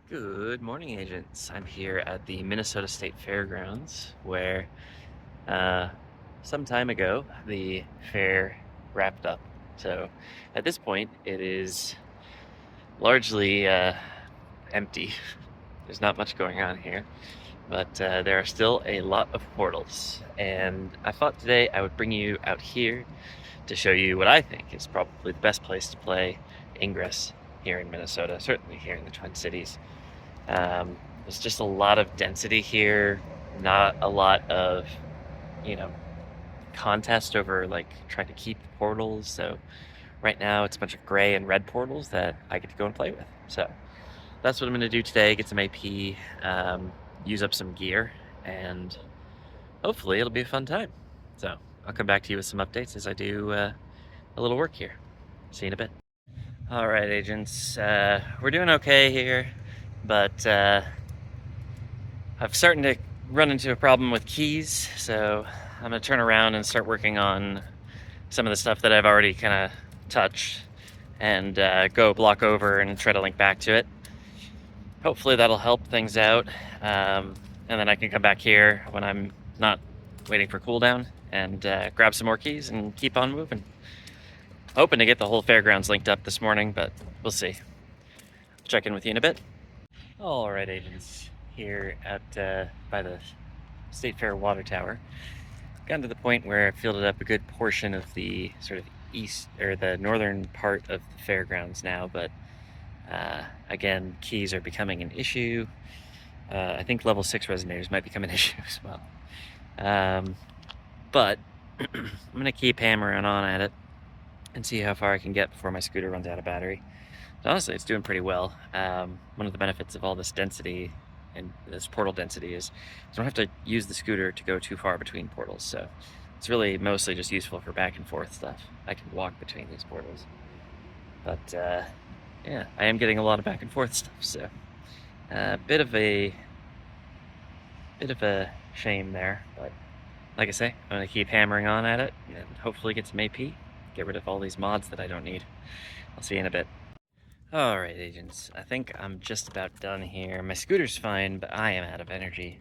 Good morning, agents. I'm here at the Minnesota State Fairgrounds where some time ago the fair wrapped up. So at this point, it is largely empty. There's not much going on here, but there are still a lot of portals. And I thought today I would bring you out here to show you what I think is probably the best place to play Ingress here in Minnesota, certainly here in the Twin Cities. There's just a lot of density here, not a lot of, you know, contest over like trying to keep portals. So right now it's a bunch of gray and red portals that I get to go and play with. So that's what I'm gonna do today, get some AP, use up some gear, and hopefully it'll be a fun time. So I'll come back to you with some updates as I do a little work here. See you in a bit. All right, agents, we're doing okay here, but I'm starting to run into a problem with keys, so I'm gonna turn around and start working on some of the stuff that I've already kind of touched and go block over and try to link back to it. Hopefully that'll help things out, and then I can come back here when I'm not waiting for cooldown and grab some more keys and keep on moving. Hoping to get the whole fairgrounds linked up this morning, but we'll see. I'll check in with you in a bit. All right, agents, here at by the State Fair water tower. Gotten to the point where I fielded up a good portion of the sort of east or the northern part of the fairgrounds now, but again, keys are becoming an issue. I think level 6 resonators might become an issue as well. But I'm gonna keep hammering on at it and see how far I can get before my scooter runs out of battery. But honestly, it's doing pretty well. One of the benefits of all this density and this portal density is I don't have to use the scooter to go too far between portals, so it's really mostly just useful for back and forth stuff. I can walk between these portals. But yeah, I am getting a lot of back and forth stuff, so bit of a shame there, but like I say, I'm gonna keep hammering on at it and hopefully get some AP, get rid of all these mods that I don't need. I'll see you in a bit. All right, agents, I think I'm just about done here. My scooter's fine, but I am out of energy.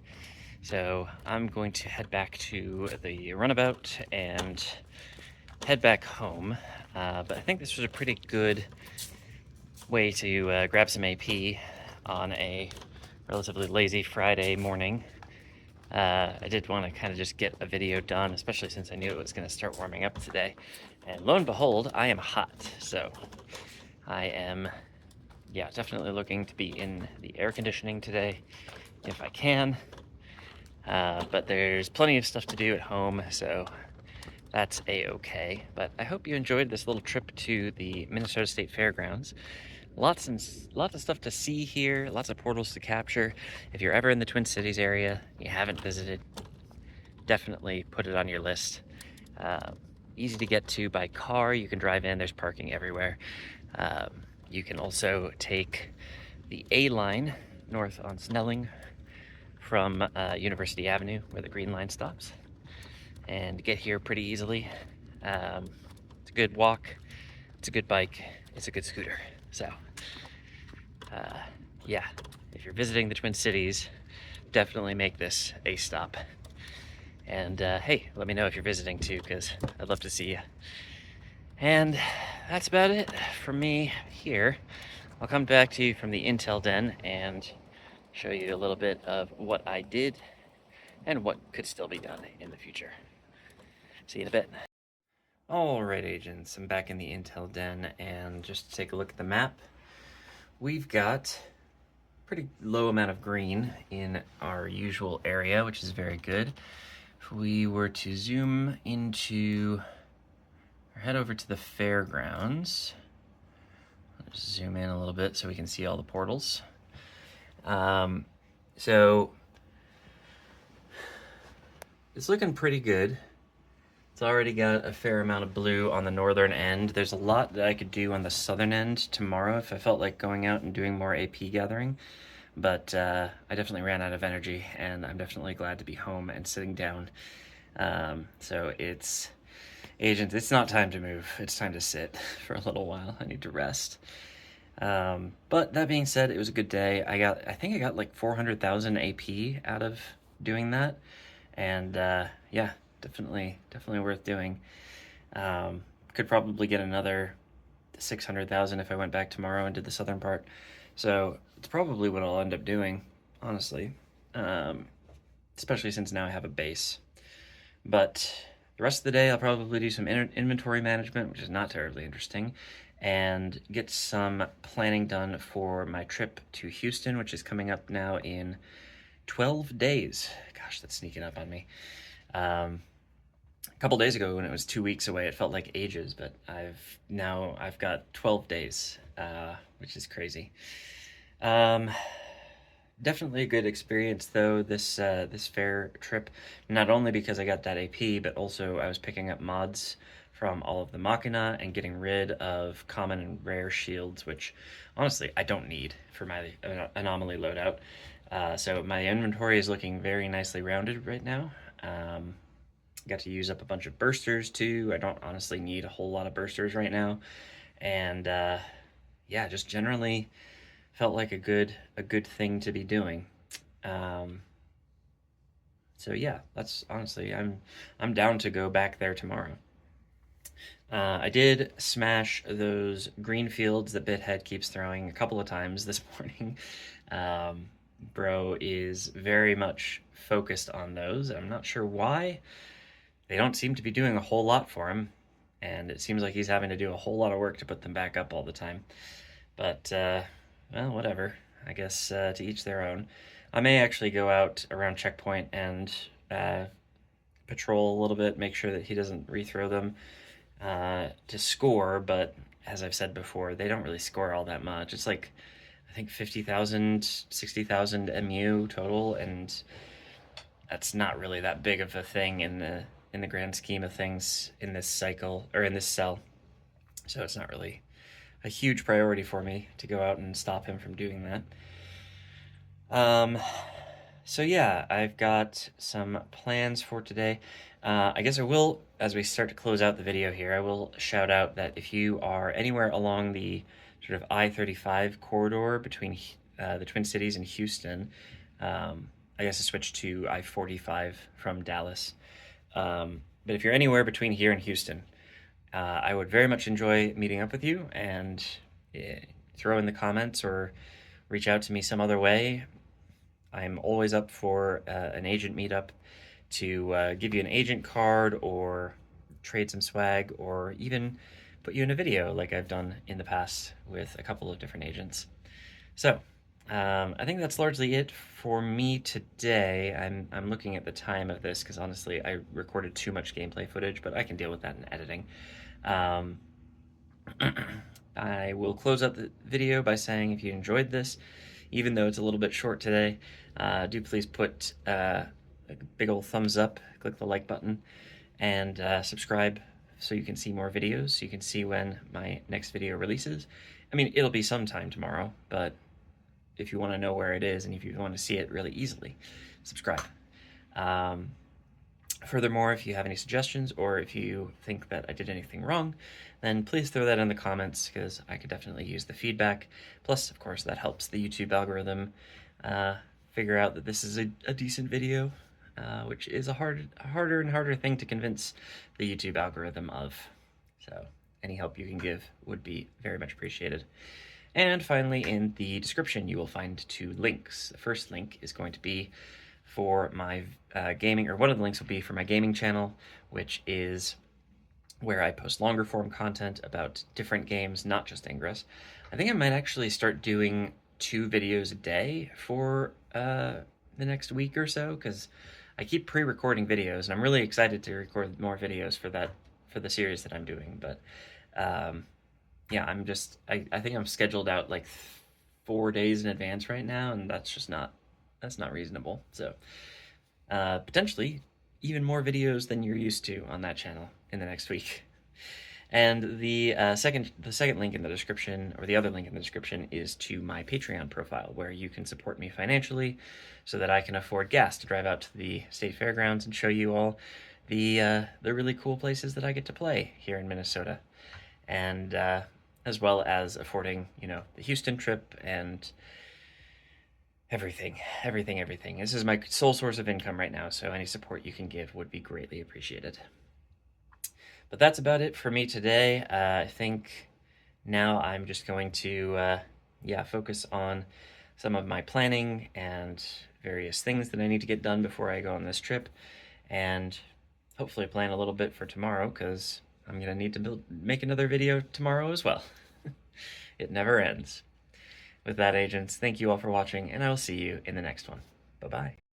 So I'm going to head back to the runabout and head back home. But I think this was a pretty good way to grab some AP on a relatively lazy Friday morning. I did want to kind of just get a video done, especially since I knew it was going to start warming up today. And lo and behold, I am hot, so I am, yeah, definitely looking to be in the air conditioning today if I can. But there's plenty of stuff to do at home, so that's a-okay. But I hope you enjoyed this little trip to the Minnesota State Fairgrounds. Lots of stuff to see here, lots of portals to capture. If you're ever in the Twin Cities area, you haven't visited, definitely put it on your list. Easy to get to by car. You can drive in, there's parking everywhere. You can also take the A line north on Snelling from University Avenue, where the green line stops, and get here pretty easily. It's a good walk, it's a good bike, it's a good scooter. So yeah, if you're visiting the Twin Cities, definitely make this a stop. And hey, let me know if you're visiting too, because I'd love to see you. And that's about it from me here. I'll come back to you from the Intel Den and show you a little bit of what I did and what could still be done in the future. See you in a bit. All right, agents, I'm back in the Intel Den, and just to take a look at the map, we've got a pretty low amount of green in our usual area, which is very good. If we were to zoom into, or head over to the fairgrounds, let's zoom in a little bit so we can see all the portals. So it's looking pretty good. It's already got a fair amount of blue on the northern end. There's a lot that I could do on the southern end tomorrow if I felt like going out and doing more AP gathering, but I definitely ran out of energy, and I'm definitely glad to be home and sitting down. So agents, it's not time to move. It's time to sit for a little while. I need to rest. But that being said, it was a good day. I think I got like 400,000 AP out of doing that. And yeah, definitely worth doing. Could probably get another 600,000 if I went back tomorrow and did the southern part. So it's probably what I'll end up doing, honestly. Especially since now I have a base. But the rest of the day, I'll probably do some inventory management, which is not terribly interesting, and get some planning done for my trip to Houston, which is coming up now in 12 days. Gosh, that's sneaking up on me. A couple days ago, when it was 2 weeks away, it felt like ages, but I've got 12 days, which is crazy. Definitely a good experience though, this fair trip, not only because I got that AP, but also I was picking up mods from all of the Machina and getting rid of common and rare shields, which honestly I don't need for my anomaly loadout. So my inventory is looking very nicely rounded right now. Got to use up a bunch of bursters too. I don't honestly need a whole lot of bursters right now. And yeah, just generally felt like a good thing to be doing. So yeah, that's honestly, I'm down to go back there tomorrow. I did smash those green fields that Bithead keeps throwing a couple of times this morning. Bro is very much focused on those. I'm not sure why. They don't seem to be doing a whole lot for him, and it seems like he's having to do a whole lot of work to put them back up all the time. But well, whatever. I guess to each their own. I may actually go out around checkpoint and patrol a little bit, make sure that he doesn't rethrow them to score, but as I've said before, they don't really score all that much. It's like, I think 50,000, 60,000 MU total, and that's not really that big of a thing in the grand scheme of things in this cycle, or in this cell. So it's not really a huge priority for me to go out and stop him from doing that. So yeah, I've got some plans for today. I guess I will, as we start to close out the video here, I will shout out that if you are anywhere along the sort of I-35 corridor between the Twin Cities and Houston, I guess I switched to I-45 from Dallas. But if you're anywhere between here and Houston, I would very much enjoy meeting up with you, and throw in the comments or reach out to me some other way. I'm always up for an agent meetup to give you an agent card or trade some swag, or even put you in a video like I've done in the past with a couple of different agents. So I think that's largely it for me today. I'm looking at the time of this because honestly I recorded too much gameplay footage, but I can deal with that in editing. I will close out the video by saying, if you enjoyed this, even though it's a little bit short today, do please put a big old thumbs up, click the like button, and subscribe so you can see more videos, so you can see when my next video releases. I mean, it'll be sometime tomorrow, but if you want to know where it is and if you want to see it really easily, subscribe. Furthermore, if you have any suggestions or if you think that I did anything wrong, then please throw that in the comments, because I could definitely use the feedback. Plus, of course, that helps the YouTube algorithm figure out that this is a decent video, which is a harder and harder thing to convince the YouTube algorithm of. So any help you can give would be very much appreciated. And finally, in the description, you will find 2 links. The first link is going to be for my gaming, or one of the links will be for my gaming channel, which is where I post longer form content about different games, not just Ingress. I think I might actually start doing 2 videos a day for the next week or so, because I keep pre-recording videos, and I'm really excited to record more videos for the series that I'm doing. But yeah, I think I'm scheduled out like 4 days in advance right now, and that's not reasonable. So potentially even more videos than you're used to on that channel in the next week. And the second link in the description, or the other link in the description, is to my Patreon profile, where you can support me financially so that I can afford gas to drive out to the State Fairgrounds and show you all the really cool places that I get to play here in Minnesota. And as well as affording, you know, the Houston trip and everything. This is my sole source of income right now, so any support you can give would be greatly appreciated. But that's about it for me today. I think now I'm just going to, focus on some of my planning and various things that I need to get done before I go on this trip, and hopefully plan a little bit for tomorrow, because I'm gonna need to make another video tomorrow as well. It never ends. With that, agents, thank you all for watching, and I will see you in the next one. Bye-bye.